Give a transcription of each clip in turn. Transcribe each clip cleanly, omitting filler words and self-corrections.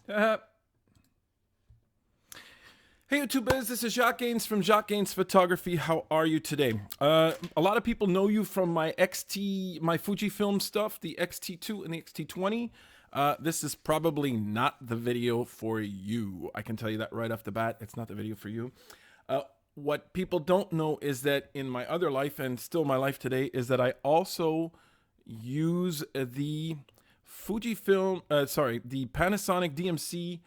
Hey YouTube biz, this is Jacques Gaines from Jacques Gaines Photography. How are you today? A lot of people know you from my Fujifilm stuff, the X-T2 and the X-T20. This is probably not the video for you. I can tell you that right off the bat. It's not the video for you. What people don't know is that in my other life, and still my life today, is that I also use the Fujifilm, the Panasonic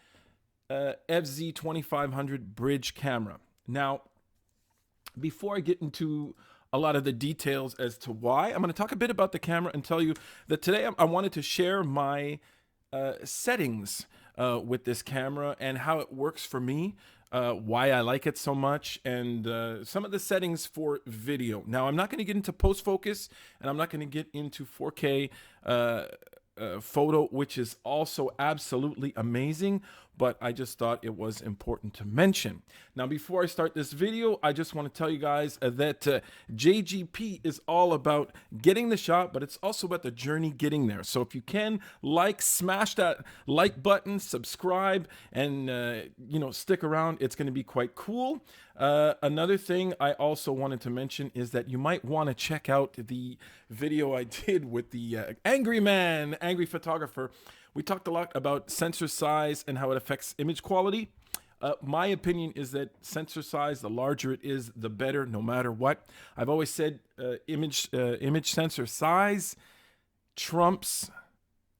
DMC-FZ2500 bridge camera. Now, before I get into a lot of the details as to why, I'm going to talk a bit about the camera and tell you that today I wanted to share my settings with this camera and how it works for me, why I like it so much, and some of the settings for video. Now, I'm not going to get into post focus, and I'm not going to get into 4K photo, which is also absolutely amazing, but I just thought it was important to mention. Now, before I start this video, I just want to tell you guys that JGP is all about getting the shot, but it's also about the journey getting there. So if you can, smash that like button, subscribe, and stick around. It's going to be quite cool. Another thing I also wanted to mention is that you might want to check out the video I did with the angry photographer. We talked a lot about sensor size and how it affects image quality. My opinion is that sensor size, the larger it is, the better, no matter what. I've always said image sensor size trumps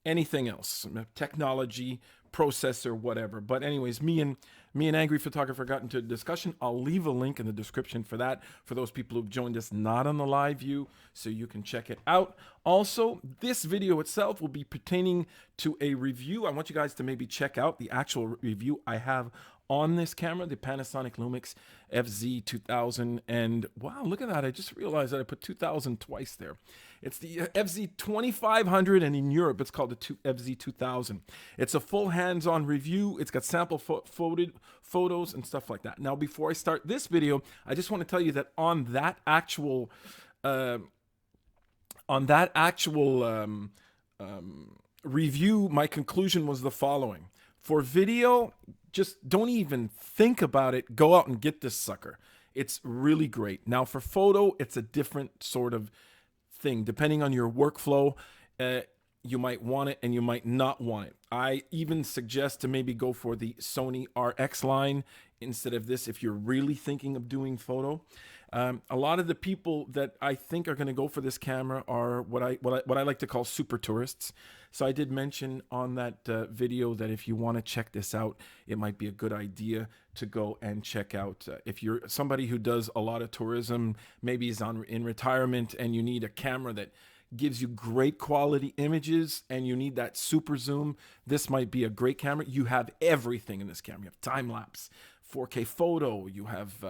anything else, technology, processor, whatever. But anyways, me and Angry Photographer got into a discussion. I'll leave a link in the description for that, for those people who've joined us not on the live view, so you can check it out. Also, this video itself will be pertaining to a review. I want you guys to maybe check out the actual review I have on this camera, the Panasonic Lumix FZ2000. And wow, look at that. I just realized that I put 2000 twice there. It's the FZ2500, and in Europe, it's called the FZ2000. It's a full hands-on review. It's got sample photos and stuff like that. Now, before I start this video, I just want to tell you that on that actual review, my conclusion was the following. For video, just don't even think about it. Go out and get this sucker. It's really great. Now, for photo, it's a different sort of thing. Depending on your workflow, you might want it and you might not want it. I even suggest to maybe go for the Sony RX line instead of this if you're really thinking of doing photo. A lot of the people that I think are going to go for this camera are what I like to call super tourists. So I did mention on that video that if you want to check this out, it might be a good idea to go and check out. If you're somebody who does a lot of tourism, maybe is in retirement, and you need a camera that gives you great quality images and you need that super zoom, this might be a great camera. You have everything in this camera. You have time lapse, 4K photo, you have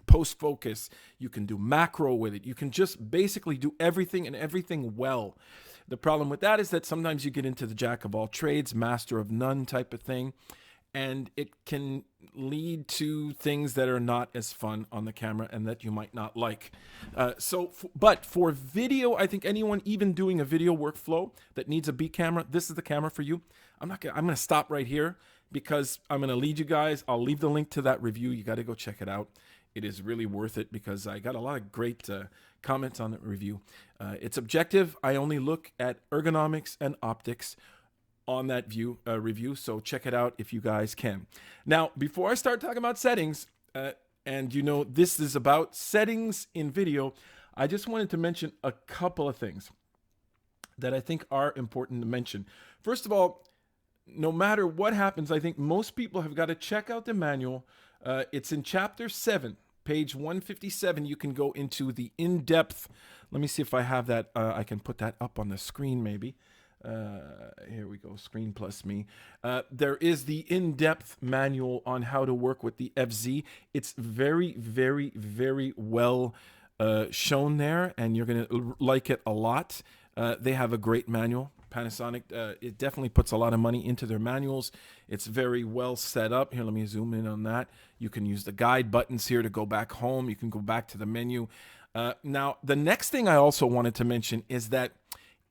post focus, you can do macro with it. You can just basically do everything and everything well. The problem with that is that sometimes you get into the jack of all trades, master of none type of thing, and it can lead to things that are not as fun on the camera and that you might not like. But for video, I think anyone even doing a video workflow that needs a B camera, this is the camera for you. I'm going to stop right here because I'm going to lead you guys. I'll leave the link to that review. You got to go check it out. It is really worth it because I got a lot of great comments on the review. It's objective. I only look at ergonomics and optics on that review, so check it out if you guys can. Now, before I start talking about settings, and this is about settings in video, I just wanted to mention a couple of things that I think are important to mention. First of all, no matter what happens, I think most people have got to check out the manual. It's in chapter 7, page 157. You can go into the in-depth. Let me see if I have that. I can put that up on the screen maybe. Here we go, screen plus me. There is the in-depth manual on how to work with the FZ. It's very, very, very well shown there, and you're going to like it a lot. They have a great manual. Panasonic, it definitely puts a lot of money into their manuals. It's very well set up. Here, let me zoom in on that. You can use the guide buttons here to go back home. You can go back to the menu. Now, the next thing I also wanted to mention is that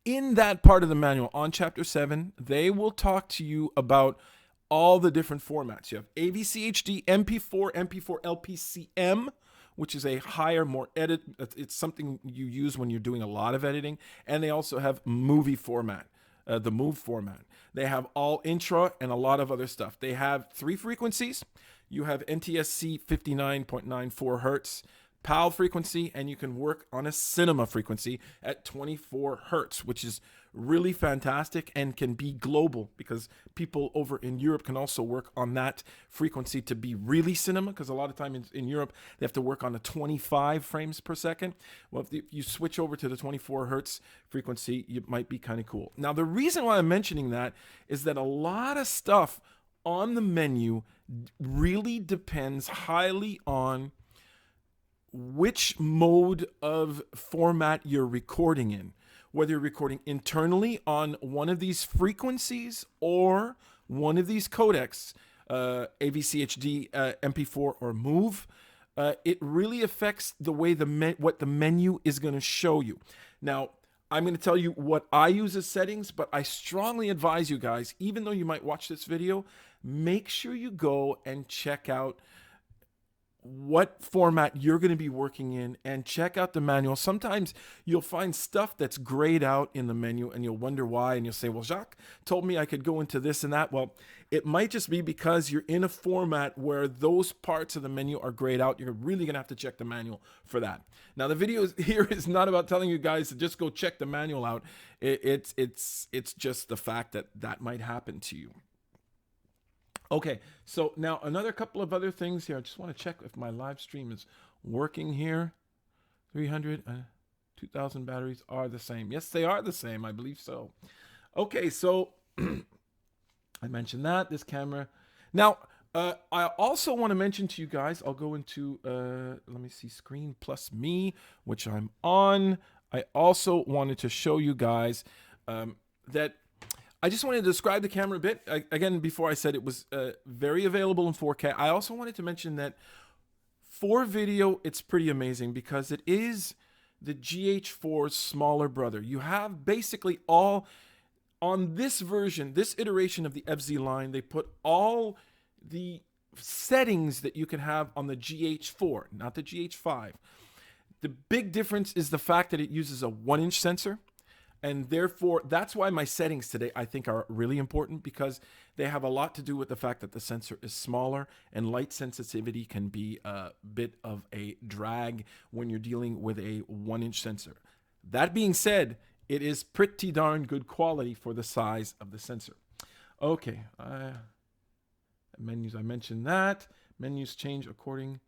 in that part of the manual on chapter 7, they will talk to you about all the different formats. You have AVC HD, MP4, Mp4 Lpcm, which is a higher, more edit. It's something you use when you're doing a lot of editing. And they also have movie format, the MOV format. They have all intra and a lot of other stuff. They have 3 frequencies. You have NTSC 59.94 hertz, PAL frequency, and you can work on a cinema frequency at 24 hertz, which is really fantastic and can be global because people over in Europe can also work on that frequency to be really cinema, because a lot of time in Europe they have to work on a 25 frames per second. Well, if you switch over to the 24 hertz frequency, it might be kind of cool. Now, the reason why I'm mentioning that is that a lot of stuff on the menu really depends highly on which mode of format you're recording in, whether you're recording internally on one of these frequencies or one of these codecs, AVC HD, MP4, or MOV. It really affects the way what the menu is going to show you. Now, I'm going to tell you what I use as settings, but I strongly advise you guys, even though you might watch this video, make sure you go and check out what format you're going to be working in and check out the manual. Sometimes you'll find stuff that's grayed out in the menu and you'll wonder why, and you'll say, well, Jacques told me I could go into this and that. Well, it might just be because you're in a format where those parts of the menu are grayed out. You're really going to have to check the manual for that. Now, the video here is not about telling you guys to just go check the manual out. It's just the fact that that might happen to you. Okay, so now another couple of other things here. I just want to check if my live stream is working here. 300, 2000 batteries are the same. Yes, they are the same. I believe so. Okay, so I mentioned that, this camera. Now, I also want to mention to you guys, I'll go into, let me see, screen plus me, which I'm on. I also wanted to show you guys that I just wanted to describe the camera a bit. Again, before I said it was very available in 4K. I also wanted to mention that for video, it's pretty amazing because it is the GH4's smaller brother. You have basically all, on this version, this iteration of the FZ line, they put all the settings that you can have on the GH4, not the GH5. The big difference is the fact that it uses a 1-inch sensor. And therefore, that's why my settings today, I think, are really important, because they have a lot to do with the fact that the sensor is smaller and light sensitivity can be a bit of a drag when you're dealing with a 1-inch sensor. That being said, it is pretty darn good quality for the size of the sensor. Okay, menus, I mentioned that. Menus change according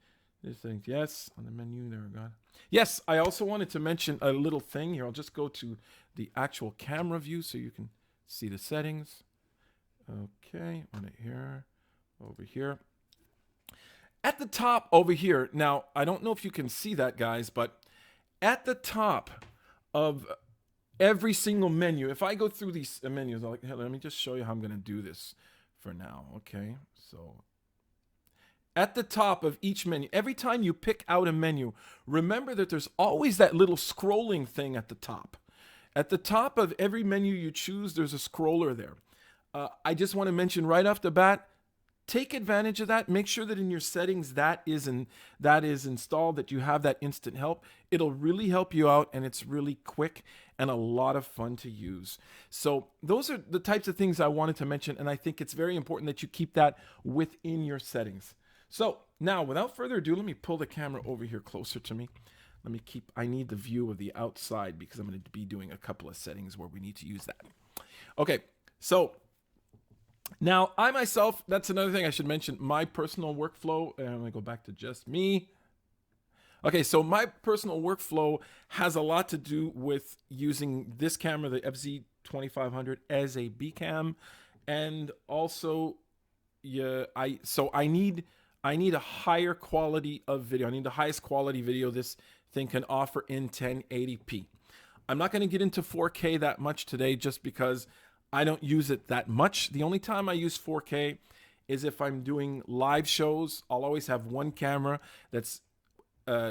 to things. Yes, on the menu, there we go. Yes, I also wanted to mention a little thing here. I'll just go to the actual camera view so you can see the settings. Okay, on it here, over here. At the top over here, now, I don't know if you can see that, guys, but at the top of every single menu, if I go through these menus, let me just show you how I'm going to do this for now, okay? So at the top of each menu, every time you pick out a menu, remember that there's always that little scrolling thing at the top. At the top of every menu you choose, there's a scroller there. I just want to mention right off the bat, take advantage of that. Make sure that in your settings that is installed, that you have that instant help. It'll really help you out, and it's really quick and a lot of fun to use. So those are the types of things I wanted to mention, and I think it's very important that you keep that within your settings. So now, without further ado, let me pull the camera over here closer to me. I need the view of the outside because I'm going to be doing a couple of settings where we need to use that. Okay, so now I myself, that's another thing I should mention, my personal workflow, and I'm going to go back to just me. Okay, so my personal workflow has a lot to do with using this camera, the FZ2500, as a B cam, and also I need a higher quality of video. I need the highest quality video this thing can offer in 1080p. I'm not going to get into 4K that much today just because I don't use it that much. The only time I use 4K is if I'm doing live shows. I'll always have one camera that's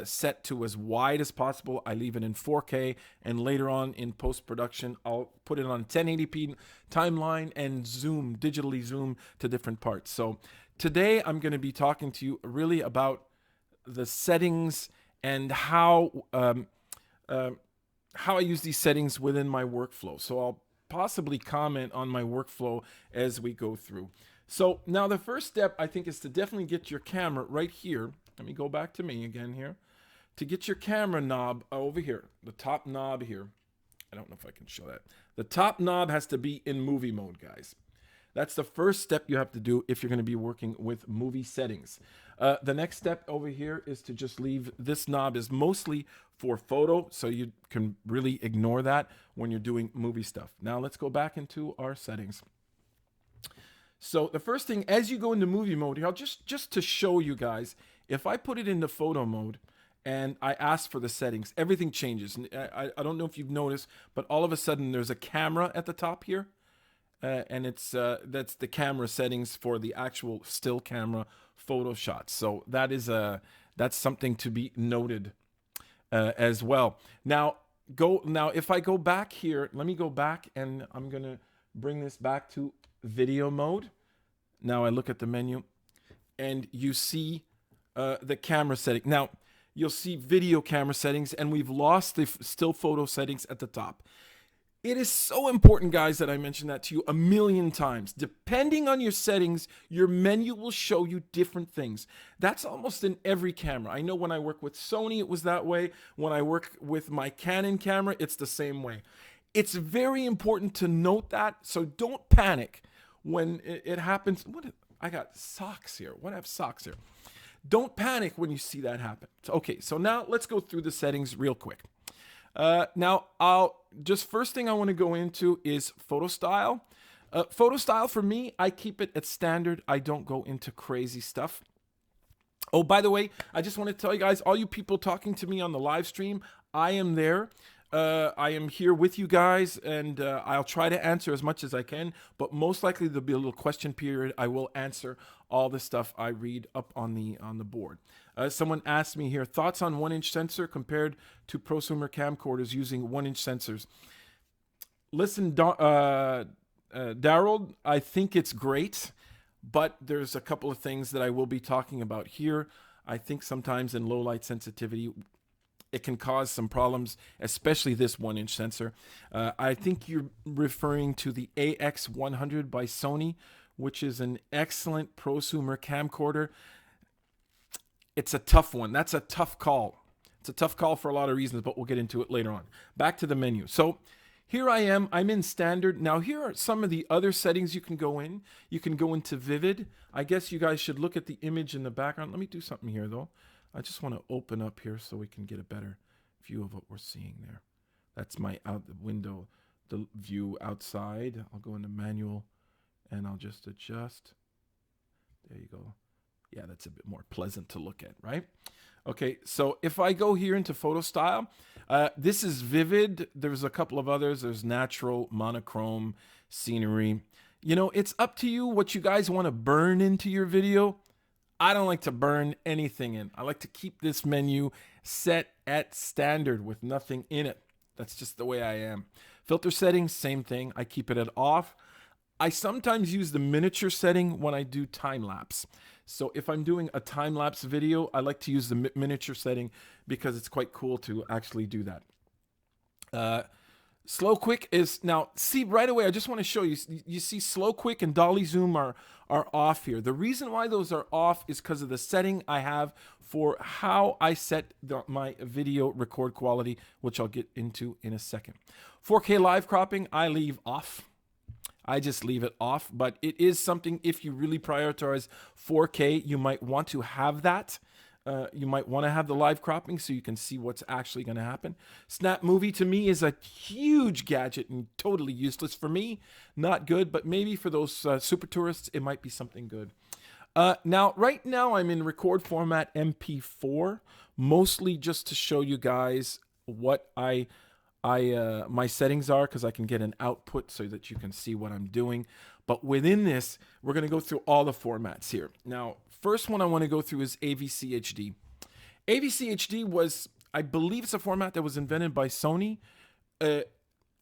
set to as wide as possible. I leave it in 4K, and later on in post-production, I'll put it on 1080p timeline and digitally zoom to different parts. So today I'm going to be talking to you really about the settings and how I use these settings within my workflow. So I'll possibly comment on my workflow as we go through. So now the first step, I think, is to definitely get your camera right here. Let me go back to me again here. To get your camera knob over here, the top knob here. I don't know if I can show that. The top knob has to be in movie mode, guys. That's the first step you have to do if you're going to be working with movie settings. The next step over here is to just leave this knob is mostly for photo, so you can really ignore that when you're doing movie stuff. Now let's go back into our settings. So the first thing, as you go into movie mode here, I'll just to show you guys, if I put it into photo mode and I ask for the settings, everything changes. I don't know if you've noticed, but all of a sudden there's a camera at the top here. And it's that's the camera settings for the actual still camera photo shots. So that's something to be noted as well. Now if I go back here, let me go back, and I'm gonna bring this back to video mode. Now I look at the menu, and you see the camera setting. Now you'll see video camera settings, and we've lost the still photo settings at the top. It is so important, guys, that I mentioned that to you a million times. Depending on your settings, your menu will show you different things. That's almost in every camera. I know when I work with Sony, it was that way. When I work with my Canon camera, it's the same way. It's very important to note that, so don't panic when it happens. I got socks here. What, I have socks here? Don't panic when you see that happen. Okay, so now let's go through the settings real quick. Now, first thing I want to go into is photo style. Photo style for me, I keep it at standard. I don't go into crazy stuff. Oh, by the way, I just want to tell you guys, all you people talking to me on the live stream, I am there. I am here with you guys, and I'll try to answer as much as I can, but most likely there'll be a little question period. I will answer all the stuff I read up on the board. Someone asked me here, thoughts on 1-inch sensor compared to prosumer camcorders using 1-inch sensors. Listen, Daryl, I think it's great, but there's a couple of things that I will be talking about here. I think sometimes in low light sensitivity, it can cause some problems, especially this 1-inch sensor. I think you're referring to the AX100 by Sony, which is an excellent prosumer camcorder. It's a tough one. That's a tough call. It's a tough call for a lot of reasons, but we'll get into it later on. Back to the menu. So here I am. I'm in standard. Now here are some of the other settings you can go in. You can go into vivid. I guess you guys should look at the image in the background. Let me do something here though. I just want to open up here so we can get a better view of what we're seeing there. That's my out the window, the view outside. I'll go into manual and I'll just adjust. There you go. Yeah, that's a bit more pleasant to look at, right? Okay, so if I go here into photo style, this is vivid. There's a couple of others. There's natural, monochrome, scenery. You know, it's up to you what you guys want to burn into your video. I don't like to burn anything in. I like to keep this menu set at standard with nothing in it. That's just the way I am. Filter settings, same thing. I keep it at off. I sometimes use the miniature setting when I do time lapse. So if I'm doing a time lapse video, I like to use the miniature setting because it's quite cool to actually do that. Slow quick is now, see right away, I just want to show you, you see slow quick and dolly zoom are off here. The reason why those are off is because of the setting I have for how I set my video record quality, which I'll get into in a second. 4K live cropping, I leave off. I just leave it off, but it is something, if you really prioritize 4K, you might want to have that. You might want to have the live cropping so you can see what's actually going to happen. Snap Movie to me is a huge gadget and totally useless for me. Not good, but maybe for those super tourists, it might be something good. Now, right now I'm in record format Mp4, mostly just to show you guys what my settings are, because I can get an output so that you can see what I'm doing. But within this, we're going to go through all the formats here. Now, first one I want to go through is AVC HD. AVC HD was, I believe it's a format that was invented by Sony.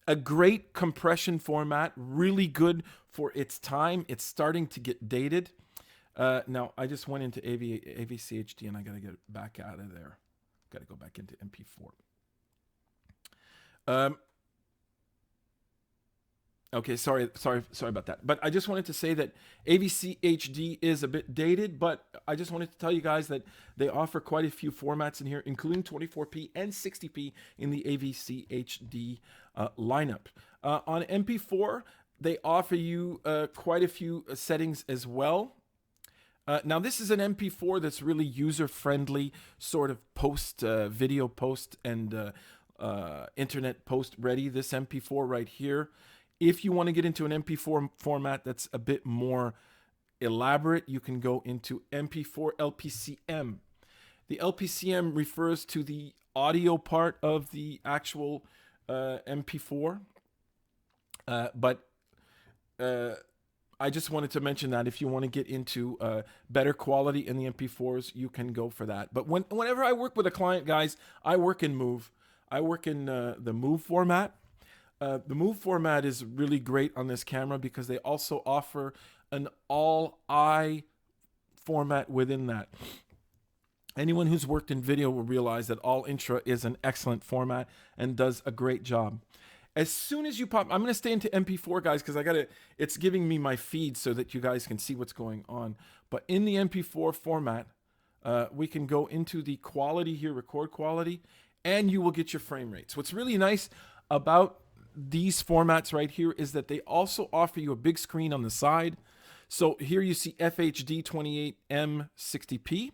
A great compression format, really good for its time. It's starting to get dated. Now, I just went into AVC HD and I got to get back out of there. Got to go back into Mp4. Okay, sorry about that. But I just wanted to say that AVC HD is a bit dated, but I just wanted to tell you guys that they offer quite a few formats in here, including 24p and 60p in the AVC HD lineup. On Mp4, they offer you quite a few settings as well. Now, this is an Mp4 that's really user-friendly, sort of video post and internet post ready. This Mp4 right here. If you want to get into an Mp4 format that's a bit more elaborate, you can go into Mp4 Lpcm. The Lpcm refers to the audio part of the actual Mp4. But I just wanted to mention that if you want to get into better quality in the Mp4s, you can go for that. But whenever I work with a client, guys, I work in Move. I work in the Move format. The Move format is really great on this camera because they also offer an all-eye format within that. Anyone who's worked in video will realize that all intra is an excellent format and does a great job. As soon as you pop, I'm going to stay into Mp4, guys, because it's giving me my feed so that you guys can see what's going on. But in the Mp4 format, we can go into the quality here, record quality, and you will get your frame rates. What's really nice about these formats right here is that they also offer you a big screen on the side. So here you see FHD28M 60p.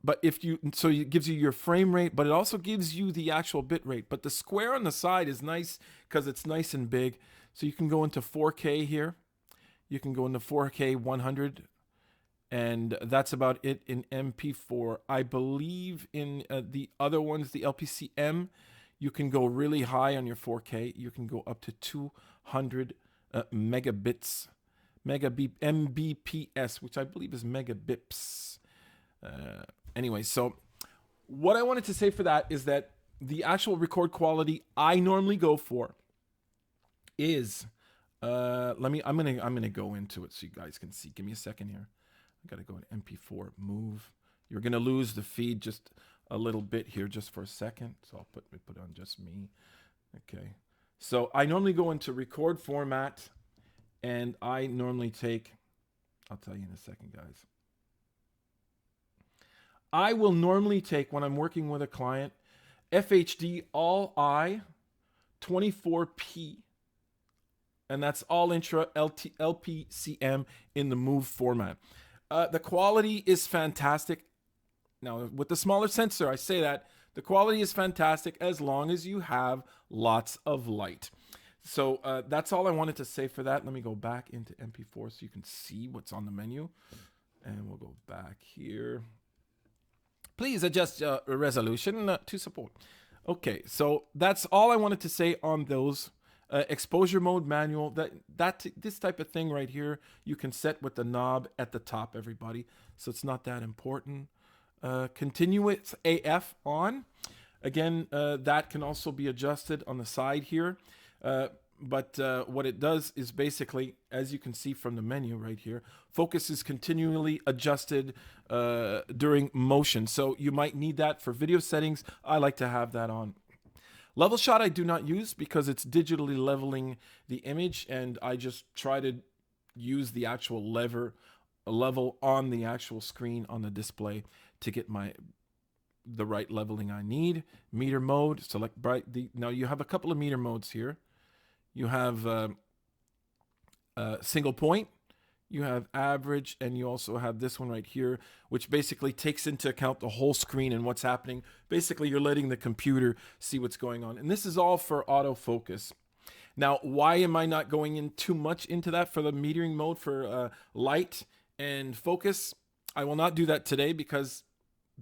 But so it gives you your frame rate, but it also gives you the actual bit rate. But the square on the side is nice because it's nice and big. So you can go into 4K here. You can go into 4K 100. And that's about it in Mp4. I believe in the other ones, the Lpcm, you can go really high on your 4K. You can go up to 200 megabits, Mbps, which I believe is megabips. Anyway, so what I wanted to say for that is that the actual record quality I normally go for is I'm gonna go into it so you guys can see. Give me a second here. I gotta go to Mp4 Move. You're gonna lose the feed just a little bit here just for a second. So I'll put on just me. Okay. So I normally go into record format and I normally take, I'll tell you in a second, guys. I will normally take, when I'm working with a client, FHD all eye 24p. And that's all intra Lpcm in the Move format. The quality is fantastic. Now, with the smaller sensor, I say that the quality is fantastic as long as you have lots of light. So that's all I wanted to say for that. Let me go back into Mp4 so you can see what's on the menu. And we'll go back here. Please adjust resolution to support. Okay, so that's all I wanted to say on those. Exposure mode manual, this type of thing right here, you can set with the knob at the top, everybody. So it's not that important. Continuous AF on. Again, that can also be adjusted on the side here. But what it does is basically, as you can see from the menu right here, focus is continually adjusted during motion. So you might need that for video settings. I like to have that on. Level shot I do not use because it's digitally leveling the image, and I just try to use the actual level on the actual screen on the display to get the right leveling I need. Meter mode, select bright. Now you have a couple of meter modes here. You have single point, you have average, and you also have this one right here, which basically takes into account the whole screen and what's happening. Basically, you're letting the computer see what's going on. And this is all for autofocus. Now, why am I not going in too much into that for the metering mode for light and focus? I will not do that today because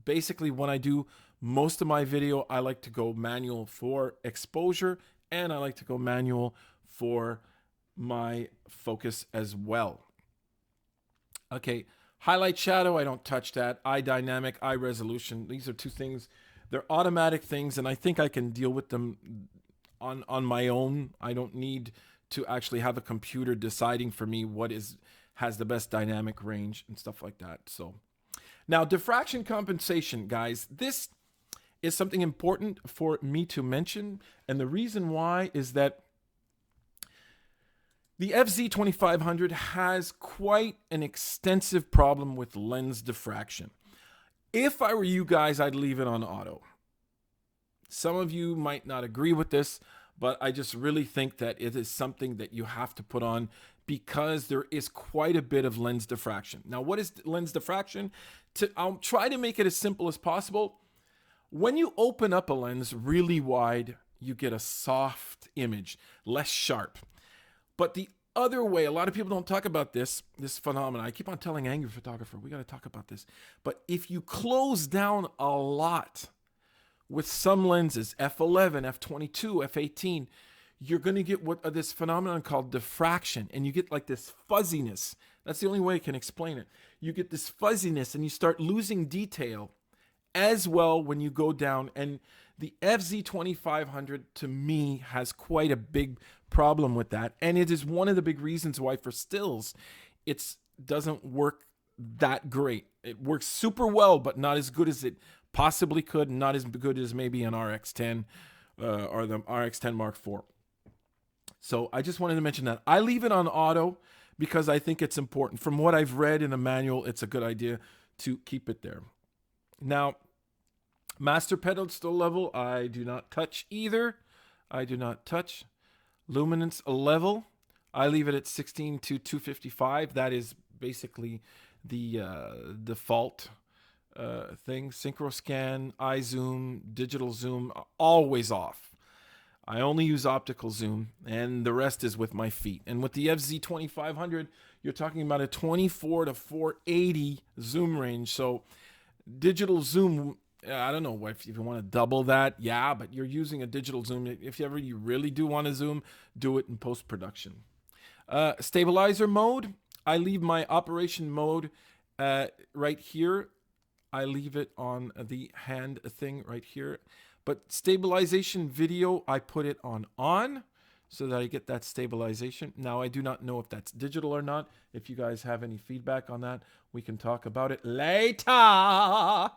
basically when I do most of my video, I like to go manual for exposure and I like to go manual for my focus as well. Okay, Highlight shadow, I don't touch that. Eye dynamic, eye resolution. These are two things. They're automatic things, and I think I can deal with them on my own. I don't need to actually have a computer deciding for me what has the best dynamic range and stuff like that. So now diffraction compensation, guys, this is something important for me to mention. And the reason why is that the FZ2500 has quite an extensive problem with lens diffraction. If I were you guys, I'd leave it on auto. Some of you might not agree with this, but I just really think that it is something that you have to put on because there is quite a bit of lens diffraction. Now, what is lens diffraction? I'll try to make it as simple as possible. When you open up a lens really wide, you get a soft image, less sharp. But the other way, a lot of people don't talk about this phenomenon. I keep on telling angry photographer, we got to talk about this. But if you close down a lot with some lenses, f11, f22, f18, you're going to get this phenomenon called diffraction, and you get like this fuzziness. That's the only way I can explain it. You get this fuzziness, and you start losing detail as well when you go down. And the FZ2500 to me has quite a big problem with that, and it is one of the big reasons why for stills it doesn't work that great. It works super well, but not as good as it possibly could, not as good as maybe an RX10 or the RX10 Mark IV. So I just wanted to mention that. I leave it on auto because I think it's important. From what I've read in the manual, it's a good idea to keep it there. Now, master pedestal level, I do not touch either. I do not touch. Luminance level, I leave it at 16 to 255. That is basically the default thing. Synchro scan, eye zoom, digital zoom, always off. I only use optical zoom, and the rest is with my feet. And with the FZ2500, you're talking about a 24 to 480 zoom range. So digital zoom, I don't know if you want to double that, yeah, but you're using a digital zoom. If you really do want to zoom, do it in post-production. Stabilizer mode, I leave my operation mode right here. I leave it on the hand thing right here. But stabilization video, I put it on so that I get that stabilization. Now, I do not know if that's digital or not. If you guys have any feedback on that, we can talk about it later. That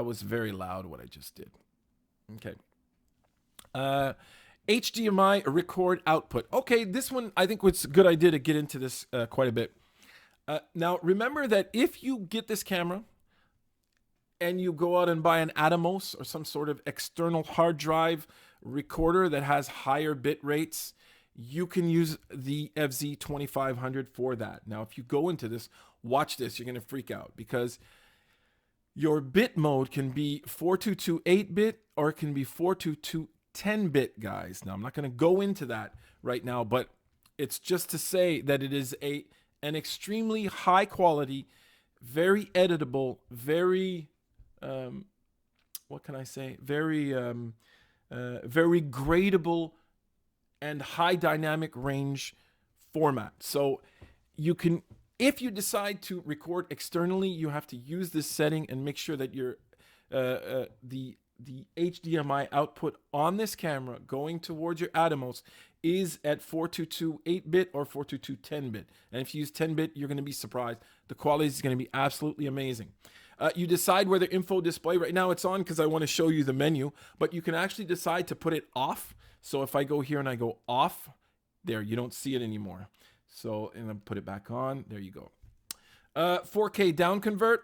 was very loud, what I just did. Okay. HDMI record output. Okay, this one, I think it's a good idea to get into this quite a bit. Now, remember that if you get this camera and you go out and buy an Atomos or some sort of external hard drive recorder that has higher bit rates, you can use the FZ2500 for that. Now, if you go into this, watch this, you're going to freak out because your bit mode can be 422 8-bit or it can be 422 10-bit, guys. Now, I'm not going to go into that right now, but it's just to say that it is an extremely high quality, very editable, very, what can I say? Very gradable and high dynamic range format. So you can, if you decide to record externally, you have to use this setting and make sure that your the HDMI output on this camera going towards your Atomos is at 422 8-bit or 422 10-bit. And if you use 10-bit, you're going to be surprised. The quality is going to be absolutely amazing. You decide whether info display, right now it's on because I want to show you the menu, but you can actually decide to put it off. So if I go here and I go off, there, you don't see it anymore. So, and then put it back on, there you go. 4K down convert.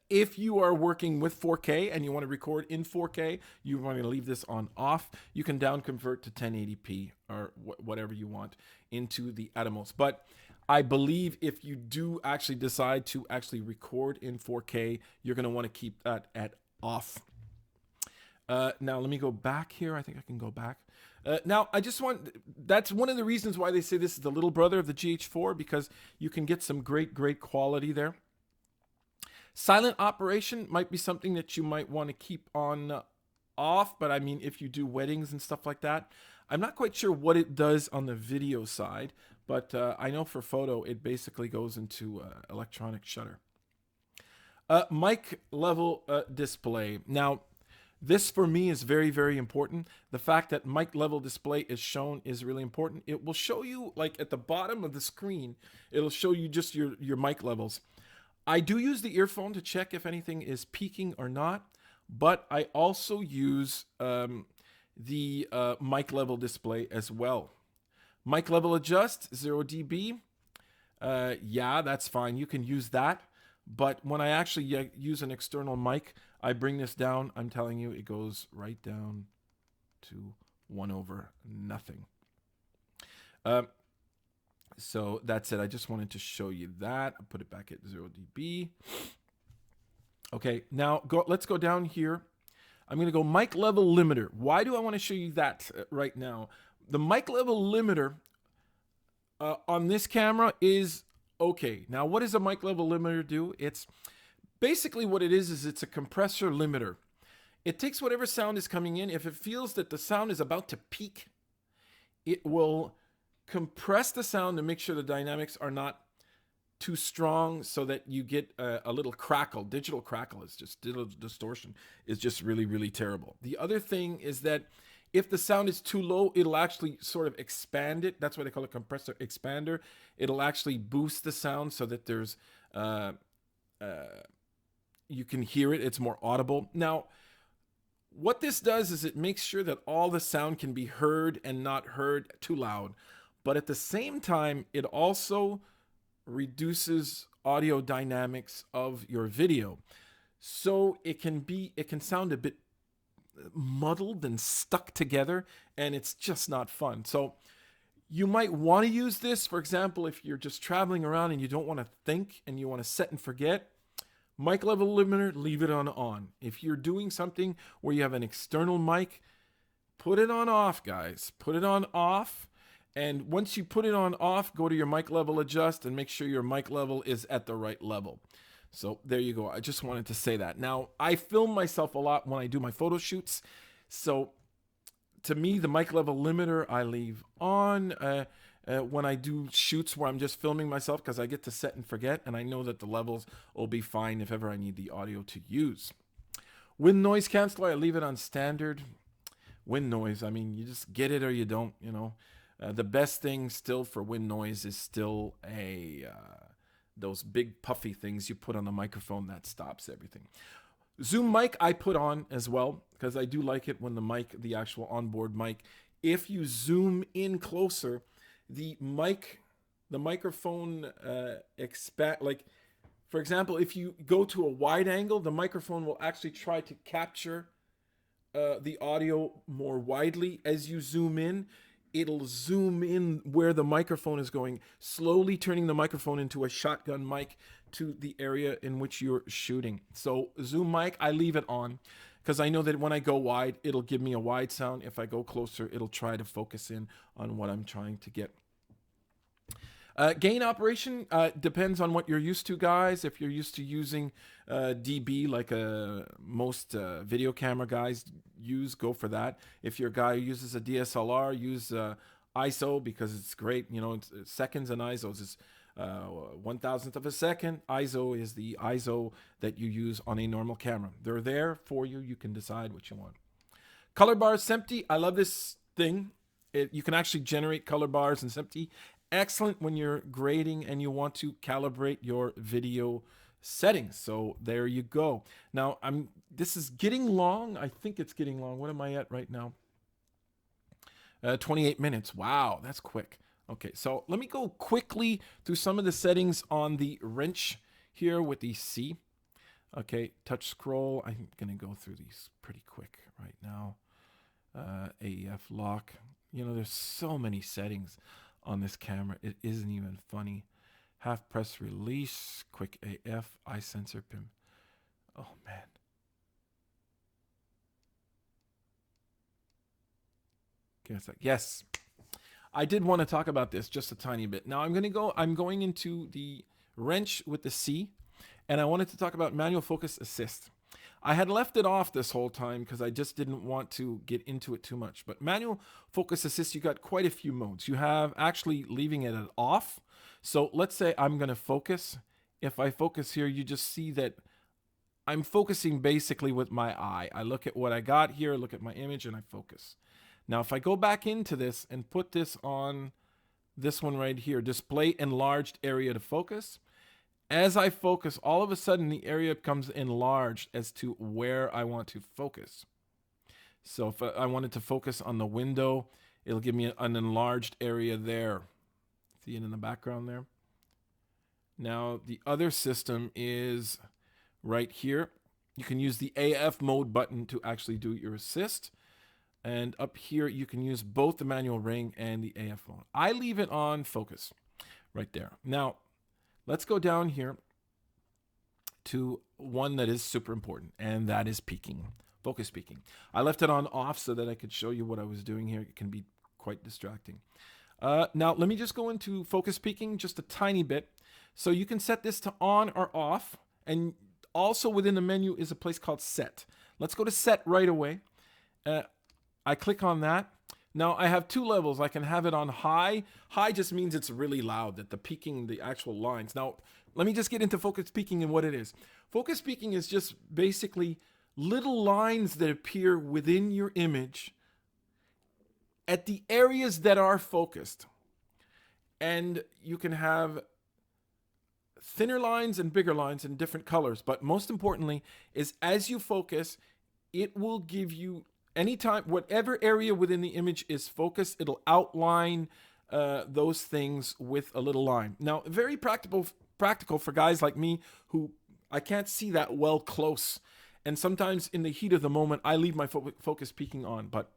If you are working with 4K and you want to record in 4K, you want to leave this on off. You can down convert to 1080p or whatever you want into the Atomos. But I believe if you do actually decide to actually record in 4K, you're going to want to keep that at off. Now, let me go back here. I think I can go back. Now, I just want, that's one of the reasons why they say this is the little brother of the GH4, because you can get some great quality there. Silent operation might be something that you might want to keep on off, but I mean, if you do weddings and stuff like that, I'm not quite sure what it does on the video side, but I know for photo, it basically goes into electronic shutter. Mic level display. Now, this for me is very, very important. The fact that mic level display is shown is really important. It will show you, like at the bottom of the screen, it'll show you just your mic levels. I do use the earphone to check if anything is peaking or not, but I also use the mic level display as well. Mic level adjust, 0 dB. Yeah, that's fine. You can use that. But when I actually use an external mic, I bring this down. I'm telling you, it goes right down to 1/nothing. So that's it. I just wanted to show you that. I'll put it back at 0 dB. Okay, now let's go down here. I'm going to go mic level limiter. Why do I want to show you that right now? The mic level limiter on this camera is okay. Now, what does a mic level limiter do? It's basically what it is it's a compressor limiter. It takes whatever sound is coming in. If it feels that the sound is about to peak, it will compress the sound to make sure the dynamics are not too strong so that you get a little crackle. Digital crackle is just, digital distortion is just really, really terrible. The other thing is that if the sound is too low, it'll actually sort of expand it. That's why they call it compressor expander. It'll actually boost the sound so that there's, you can hear it. It's more audible. Now, what this does is it makes sure that all the sound can be heard and not heard too loud. But at the same time, it also reduces audio dynamics of your video. So it can sound a bit muddled and stuck together, and it's just not fun. So you might want to use this, for example, if you're just traveling around and you don't want to think and you want to set and forget. Mic level limiter, leave it on. If you're doing something where you have an external mic, put it on off, guys. Put it on off. And once you put it on off, go to your mic level adjust and make sure your mic level is at the right level. So there you go. I just wanted to say that. Now, I film myself a lot when I do my photo shoots. So to me, the mic level limiter I leave on when I do shoots where I'm just filming myself, because I get to set and forget, and I know that the levels will be fine if ever I need the audio to use. Wind noise canceller, I leave it on standard. Wind noise, I mean, you just get it or you don't, you know. The best thing still for wind noise is still those big puffy things you put on the microphone that stops everything. Zoom mic I put on as well, because I do like it when the actual onboard mic, if you zoom in closer, the microphone expand. Like, for example, if you go to a wide angle, the microphone will actually try to capture the audio more widely. As you zoom in, it'll zoom in where the microphone is going, slowly turning the microphone into a shotgun mic to the area in which you're shooting. So zoom mic, I leave it on because I know that when I go wide, it'll give me a wide sound. If I go closer, it'll try to focus in on what I'm trying to get. Gain operation depends on what you're used to, guys. If you're used to using dB like most video camera guys use, go for that. If you're a guy who uses a DSLR, use ISO because it's great. You know, it's seconds and ISOs is 1,000th of a second. ISO is the ISO that you use on a normal camera. They're there for you. You can decide what you want. Color bars, SMPTE. I love this thing. You can actually generate color bars in SMPTE. Excellent when you're grading and you want to calibrate your video settings. So there you go. Now this is getting long. I think it's getting long. What am I at right now? 28 minutes. Wow, that's quick. Okay, so let me go quickly through some of the settings on the wrench here with the C. Okay, touch scroll. I'm gonna go through these pretty quick right now. AF lock. You know, there's so many settings on this camera, it isn't even funny. Half press release, quick AF, eye sensor pin. Oh man. Okay, it's like, yes. I did want to talk about this just a tiny bit. Now I'm going into the wrench with the C, and I wanted to talk about manual focus assist. I had left it off this whole time because I just didn't want to get into it too much. But manual focus assist, you got quite a few modes. You have actually leaving it at off. So let's say I'm going to focus. If I focus here, you just see that I'm focusing basically with my eye. I look at what I got here, look at my image, and I focus. Now, if I go back into this and put this on this one right here, display enlarged area to focus. As I focus, all of a sudden the area becomes enlarged as to where I want to focus. So if I wanted to focus on the window, it'll give me an enlarged area there. See it in the background there? Now the other system is right here. You can use the AF mode button to actually do your assist. And up here, you can use both the manual ring and the AF mode. I leave it on focus right there. Now, let's go down here to one that is super important, and that is peaking, focus peaking. I left it on off so that I could show you what I was doing here. It can be quite distracting. Now, let me just go into focus peaking just a tiny bit. So you can set this to on or off, and also within the menu is a place called set. Let's go to set right away. I click on that. Now I have two levels. I can have it on high. High just means it's really loud, that the peaking, the actual lines. Now, let me just get into focus peaking and what it is. Focus peaking is just basically little lines that appear within your image at the areas that are focused. And you can have thinner lines and bigger lines in different colors. But most importantly is as you focus, it will give you anytime, whatever area within the image is focused, it'll outline those things with a little line. Now, very practical for guys like me who I can't see that well close. And sometimes in the heat of the moment, I leave my focus peaking on. But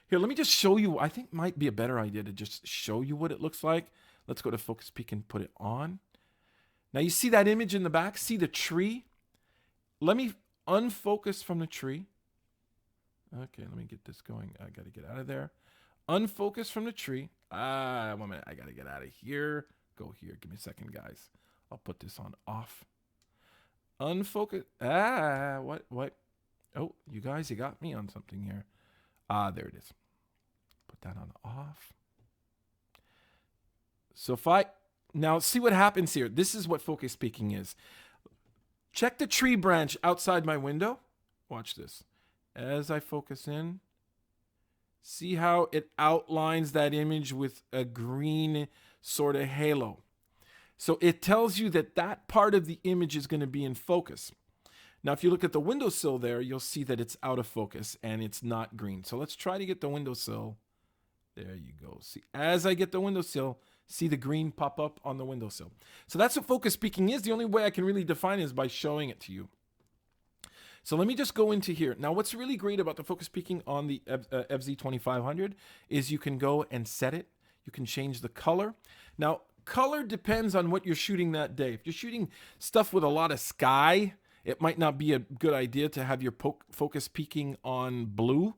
here, let me just show you. I think might be a better idea to just show you what it looks like. Let's go to focus peak and put it on. Now, you see that image in the back? See the tree? Let me unfocus from the tree. Okay, let me get this going. I got to get out of there. Unfocus from the tree. 1 minute. I got to get out of here. Go here. Give me a second, guys. I'll put this on off. Unfocus. What? Oh, you guys, you got me on something here. There it is. Put that on off. So if I, now see what happens here. This is what focus peaking is. Check the tree branch outside my window. Watch this. As I focus in, see how it outlines that image with a green sort of halo. So it tells you that that part of the image is going to be in focus. Now, if you look at the windowsill there, you'll see that it's out of focus and it's not green. So let's try to get the windowsill. There you go. See, as I get the windowsill, see the green pop up on the windowsill. So that's what focus peaking is. The only way I can really define it is by showing it to you. So let me just go into here. Now, what's really great about the focus peaking on the FZ2500 is you can go and set it. You can change the color. Now, color depends on what you're shooting that day. If you're shooting stuff with a lot of sky, it might not be a good idea to have your focus peaking on blue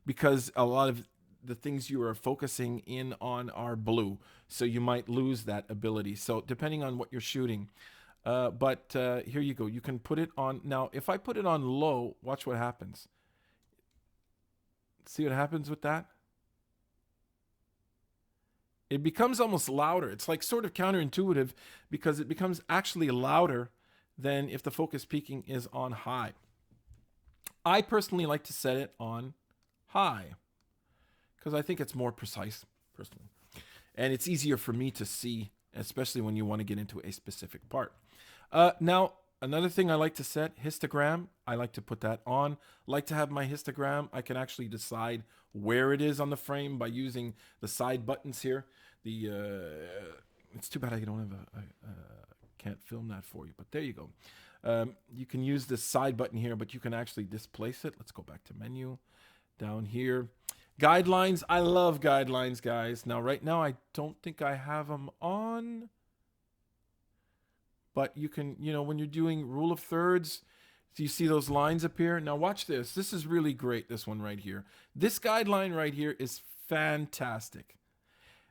because a lot of the things you are focusing in on are blue. So you might lose that ability. So depending on what you're shooting. But here you go. You can put it on. Now, if I put it on low, watch what happens. See what happens with that? It becomes almost louder. It's like sort of counterintuitive because it becomes actually louder than if the focus peaking is on high. I personally like to set it on high because I think it's more precise personally. And it's easier for me to see, especially when you want to get into a specific part. Now, another thing I like to set, histogram. I like to put that on. Like to have my histogram. I can actually decide where it is on the frame by using the side buttons here. It's too bad I don't have can't film that for you, but there you go. You can use this side button here, but you can actually displace it. Let's go back to menu down here. Guidelines. I love guidelines, guys. Now, right now, I don't think I have them on. But you can, when you're doing rule of thirds, do you see those lines appear? Now watch this. This is really great, this one right here. This guideline right here is fantastic.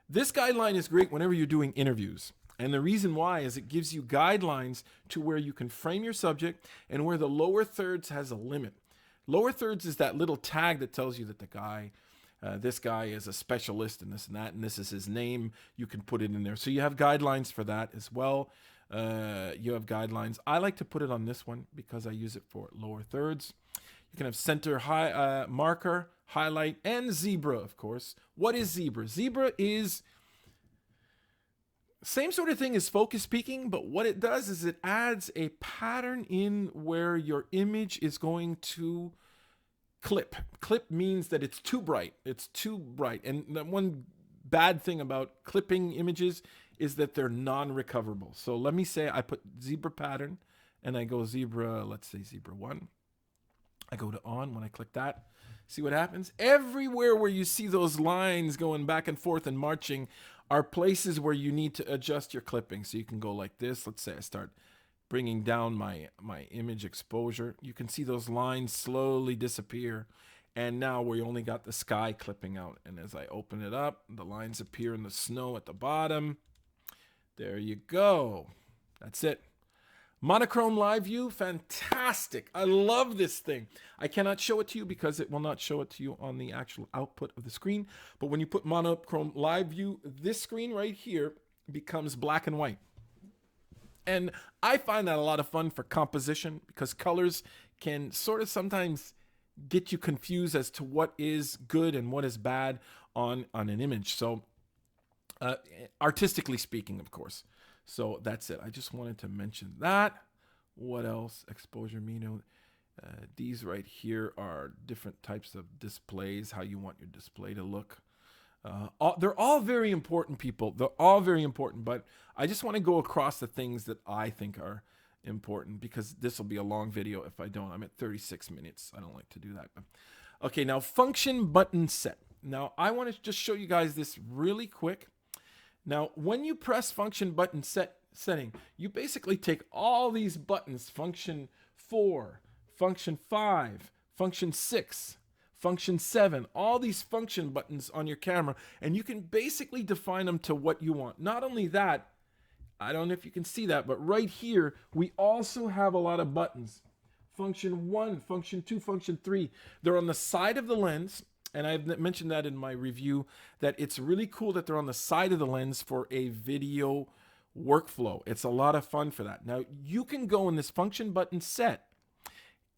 This guideline is great whenever you're doing interviews And the reason why is it gives you guidelines to where you can frame your subject and where the lower thirds has a limit. Lower thirds is that little tag that tells you that the guy, this guy is a specialist in this and that, and this is his name. You can put it in there. So you have guidelines for that as well. You have guidelines. I like to put it on this one because I use it for lower thirds. You can have center, marker, highlight, and zebra, of course. What is zebra? Zebra is same sort of thing as focus peaking, but what it does is it adds a pattern in where your image is going to clip. Clip means that it's too bright. It's too bright. And the one bad thing about clipping images is that they're non-recoverable. So let me say I put zebra pattern and I go zebra, let's say zebra 1. I go to on. When I click that, see what happens? Everywhere where you see those lines going back and forth and marching are places where you need to adjust your clipping. So you can go like this. Let's say I start bringing down my image exposure. You can see those lines slowly disappear. And now we only got the sky clipping out. And as I open it up, the lines appear in the snow at the bottom. There you go. That's it. Monochrome live view, fantastic. I love this thing. I cannot show it to you because it will not show it to you on the actual output of the screen. But when you put monochrome live view, this screen right here becomes black and white. And I find that a lot of fun for composition because colors can sort of sometimes get you confused as to what is good and what is bad on an image. So artistically speaking, of course. So that's it. I just wanted to mention that. What else? Exposure medium. These right here are different types of displays, how you want your display to look. They're all very important, people. They're all very important, but I just want to go across the things that I think are important because this will be a long video if I don't. I'm at 36 minutes. I don't like to do that. But, okay, now function button set. Now I want to just show you guys this really quick. Now, when you press function button setting, you basically take all these buttons, function 4, function 5, function 6, function 7, all these function buttons on your camera, and you can basically define them to what you want. Not only that, I don't know if you can see that, but right here, we also have a lot of buttons. Function 1, function 2, function 3. They're on the side of the lens. And I've mentioned that in my review, that it's really cool that they're on the side of the lens for a video workflow. It's a lot of fun for that. Now, you can go in this function button set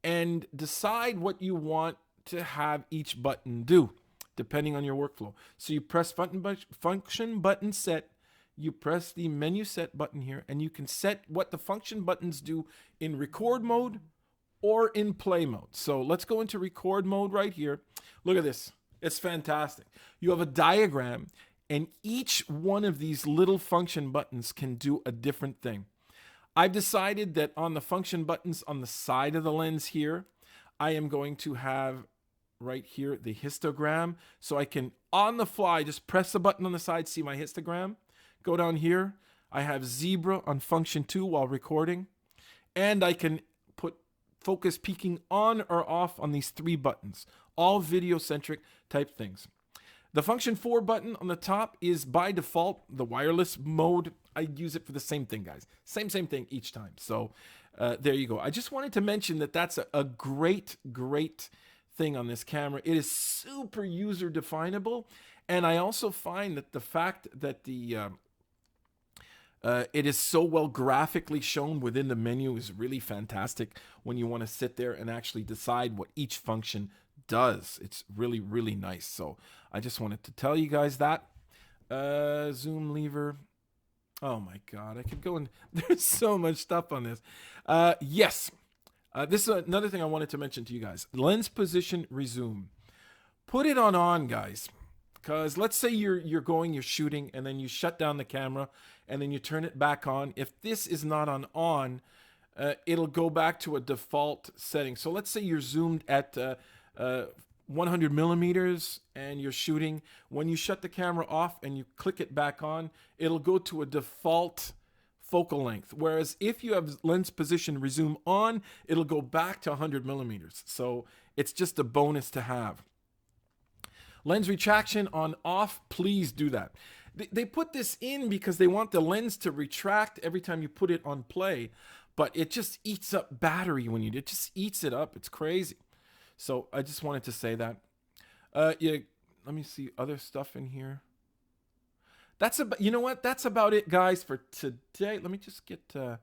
and decide what you want to have each button do, depending on your workflow. So you press function button set, you press the menu set button here, and you can set what the function buttons do in record mode or in play mode. So let's go into record mode right here. Look at this. It's fantastic. You have a diagram, and each one of these little function buttons can do a different thing. I've decided that on the function buttons on the side of the lens here, I am going to have right here the histogram. So I can, on the fly, just press the button on the side, see my histogram. Go down here. I have zebra on function 2 while recording. And I can put focus peaking on or off on these 3 buttons. All video-centric type things. The function 4 button on the top is by default the wireless mode. I use it for the same thing, guys. Same thing each time. So there you go. I just wanted to mention that that's a great thing on this camera. It is super user definable. And I also find that the fact that it is so well graphically shown within the menu is really fantastic when you want to sit there and actually decide what each function does. It's really nice. So I just wanted to tell you guys that. Zoom lever. Oh my God, I could go and there's so much stuff on this. Yes, this is another thing I wanted to mention to you guys. Lens position resume. Put it on, guys. Because let's say you're shooting, and then you shut down the camera, and then you turn it back on. If this is not on, it'll go back to a default setting. So let's say you're zoomed at 100 millimeters and you're shooting. When you shut the camera off and you click it back on, it'll go to a default focal length. Whereas if you have lens position resume on, it'll go back to 100 millimeters. So it's just a bonus to have. Lens retraction on off, please do that. They put this in because they want the lens to retract every time you put it on play, but it just eats up battery when it just eats it up. It's crazy. So I just wanted to say that. Yeah, let me see other stuff in here. That's about, you know what? That's about it, guys, for today. Let me just get, I'm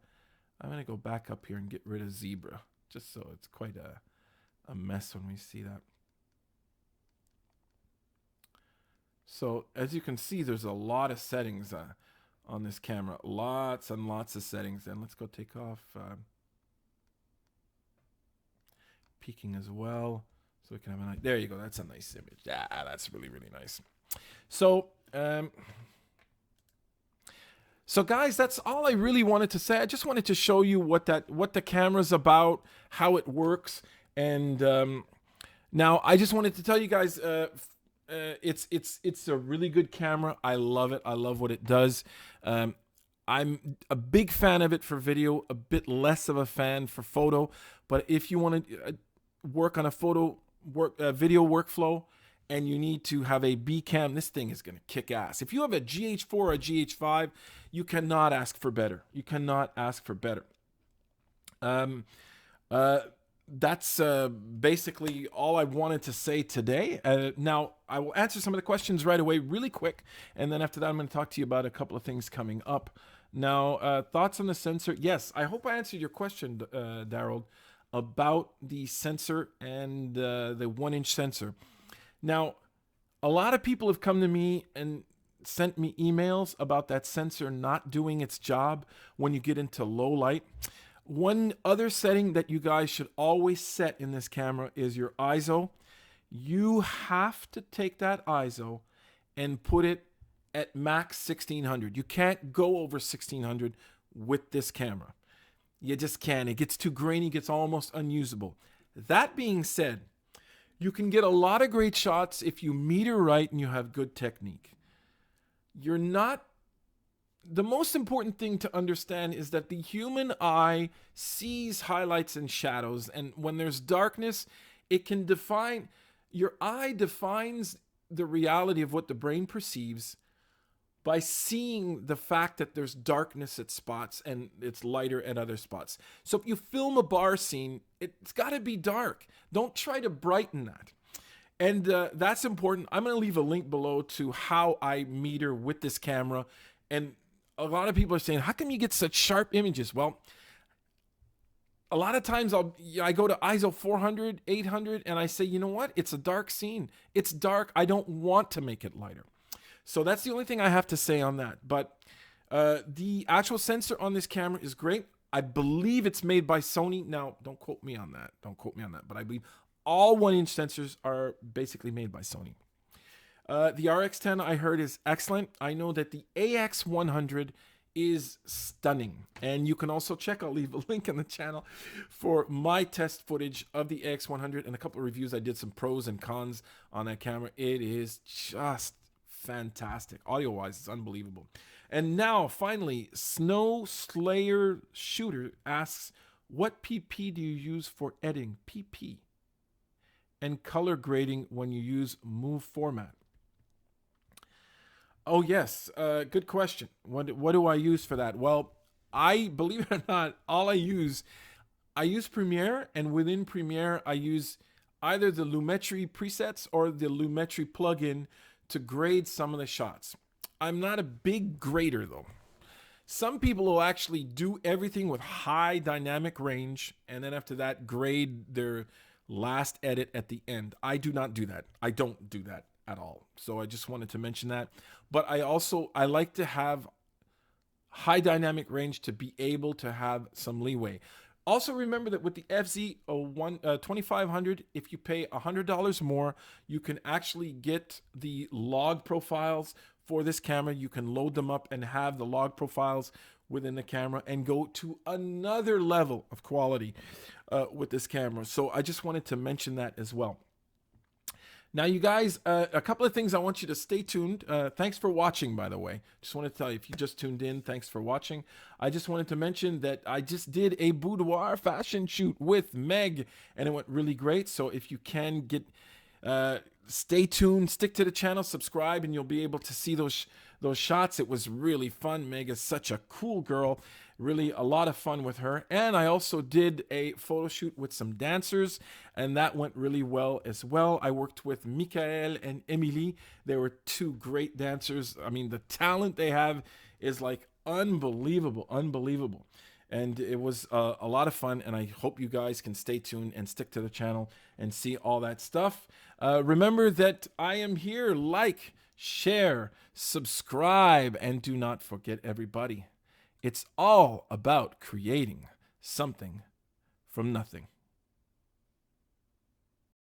going to go back up here and get rid of zebra, just so it's quite a mess when we see that. So as you can see, there's a lot of settings on this camera, lots and lots of settings. And let's go take off peaking as well, so we can have a nice, there you go. That's a nice image. Yeah, that's really, really nice. So, so guys, that's all I really wanted to say. I just wanted to show you what the camera's about, how it works, and now I just wanted to tell you guys, it's a really good camera. I love it. I love what it does. I'm a big fan of it for video, a bit less of a fan for photo. But if you want to work on a video workflow, and you need to have a B cam, this thing is going to kick ass. If you have a GH4 or a GH5, you cannot ask for better. You cannot ask for better. That's basically all I wanted to say today. Now, I will answer some of the questions right away really quick, and then after that, I'm going to talk to you about a couple of things coming up. Now, thoughts on the sensor? Yes, I hope I answered your question, Daryl, about the sensor and the 1-inch sensor. Now, a lot of people have come to me and sent me emails about that sensor not doing its job when you get into low light. One other setting that you guys should always set in this camera is your ISO. You have to take that ISO and put it at max 1600. You can't go over 1600 with this camera. You just can't. It gets too grainy, gets almost unusable. That being said, you can get a lot of great shots if you meter right and you have good technique. You're not... The most important thing to understand is that the human eye sees highlights and shadows, and when there's darkness, it can define... Your eye defines the reality of what the brain perceives by seeing the fact that there's darkness at spots and it's lighter at other spots. So if you film a bar scene, it's got to be dark. Don't try to brighten that. And that's important. I'm going to leave a link below to how I meter with this camera. And a lot of people are saying, how come you get such sharp images? Well, a lot of times I go to ISO 400, 800, and I say, you know what? It's a dark scene. It's dark. I don't want to make it lighter. So that's the only thing I have to say on that. But the actual sensor on this camera is great. I believe it's made by Sony. Now, don't quote me on that. Don't quote me on that. But I believe all 1-inch sensors are basically made by Sony. The RX10 I heard is excellent. I know that the AX100 is stunning. And you can also check, I'll leave a link in the channel for my test footage of the AX100 and a couple of reviews. I did some pros and cons on that camera. It is just fantastic. Audio wise, it's unbelievable. And now finally, Snow Slayer Shooter asks, what PP do you use for editing? PP and color grading when you use move format. Oh yes, good question. What do I use for that? Well, I, believe it or not, I use Premiere, and within Premiere I use either the Lumetri presets or the Lumetri plugin to grade some of the shots. I'm not a big grader though. Some people will actually do everything with high dynamic range and then after that grade their last edit at the end. I do not do that. I don't do that at all. So I just wanted to mention that. But I like to have high dynamic range to be able to have some leeway. Also remember that with the FZ2500, if you pay $100 more, you can actually get the log profiles for this camera. You can load them up and have the log profiles within the camera and go to another level of quality with this camera. So I just wanted to mention that as well. Now, you guys, a couple of things I want you to stay tuned. Thanks for watching, by the way. Just want to tell you, if you just tuned in, thanks for watching. I just wanted to mention that I just did a boudoir fashion shoot with Meg, and it went really great. So if you can get, stay tuned, stick to the channel, subscribe, and you'll be able to see those shots. It was really fun. Mega's such a cool girl. Really a lot of fun with her. And I also did a photo shoot with some dancers, and that went really well as well. I worked with Michael and Emily. They were two great dancers. I mean, the talent they have is like unbelievable, unbelievable. And it was a lot of fun, and I hope you guys can stay tuned and stick to the channel and see all that stuff. Remember that I am here. Like, share, subscribe, and do not forget, everybody, it's all about creating something from nothing.